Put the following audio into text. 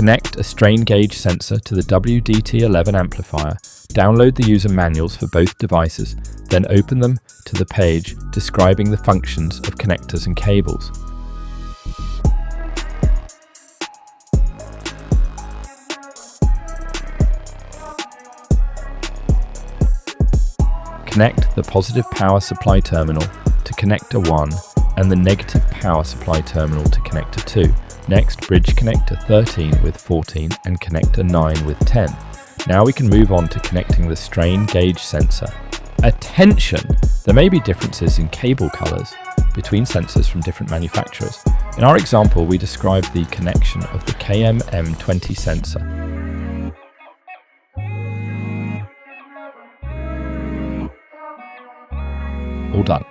connect a strain gauge sensor to the WDT11 amplifier, download the user manuals for both devices, then open them to the page describing the functions of connectors and cables. Connect the positive power supply terminal to connector 1 and the negative power supply terminal to connector 2. Next, bridge connector 13 with 14 and connector 9 with 10. Now we can move on to connecting the strain gauge sensor. Attention! There may be differences in cable colors between sensors from different manufacturers. In our example, we described the connection of the KMM20 sensor. All done.